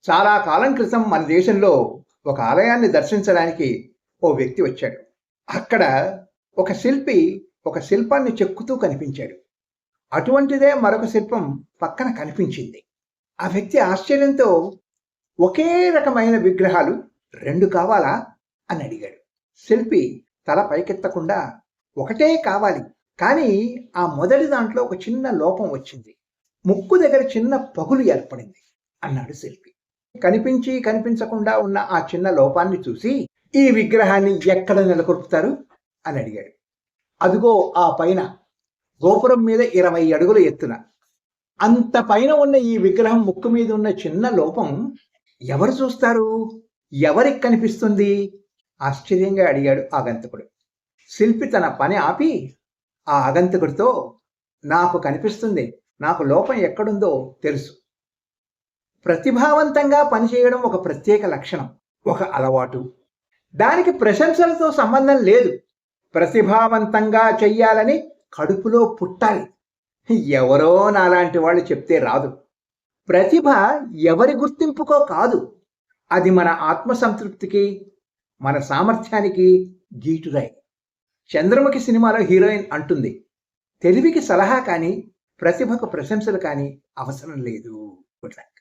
చాలా కాలం క్రితం మన దేశంలో ఒక ఆలయాన్ని దర్శించడానికి ఓ వ్యక్తి వచ్చాడు. అక్కడ ఒక శిల్పి ఒక శిల్పాన్ని చెక్కుతూ కనిపించాడు. అటువంటిదే మరొక శిల్పం పక్కన కనిపించింది. ఆ వ్యక్తి ఆశ్చర్యంతో ఒకే రకమైన విగ్రహాలు 2 కావాలా అని అడిగాడు. శిల్పి తల పైకెత్తకుండా ఒకటే కావాలి, కానీ ఆ మొదటి దాంట్లో ఒక చిన్న లోపం వచ్చింది. ముక్కు దగ్గర చిన్న పగులు ఏర్పడింది అన్నాడు శిల్పి. కనిపించి కనిపించకుండా ఉన్న ఆ చిన్న లోపాన్ని చూసి ఈ విగ్రహాన్ని ఎక్కడ నెలకొల్పుతారు అని అడిగాడు. అదిగో ఆ పైన గోపురం మీద 20 అడుగుల ఎత్తున అంత పైన ఉన్న ఈ విగ్రహం ముక్కు మీద ఉన్న చిన్న లోపం ఎవరు చూస్తారు, ఎవరికి కనిపిస్తుంది ఆశ్చర్యంగా అడిగాడు ఆగంతకుడు. శిల్పి తన పని ఆపి ఆ ఆగంతకుడితో, నాకు కనిపిస్తుంది, నాకు లోపం ఎక్కడుందో తెలుసు. ప్రతిభావంతంగా పనిచేయడం ఒక ప్రత్యేక లక్షణం, ఒక అలవాటు. దానికి ప్రశంసలతో సంబంధం లేదు. ప్రతిభావంతంగా చెయ్యాలని కడుపులో పుట్టాలి. ఎవరో నాలాంటి వాళ్ళు చెప్తే రాదు. ప్రతిభ ఎవరి గుర్తింపుకో కాదు, అది మన ఆత్మసంతృప్తికి, మన సామర్థ్యానికి గీటురాయి. చంద్రముఖి సినిమాలో హీరోయిన్ అంటుంది, తెలివికి సలహా కానీ ప్రతిభకు ప్రశంసలు కానీ అవసరం లేదు. Good luck.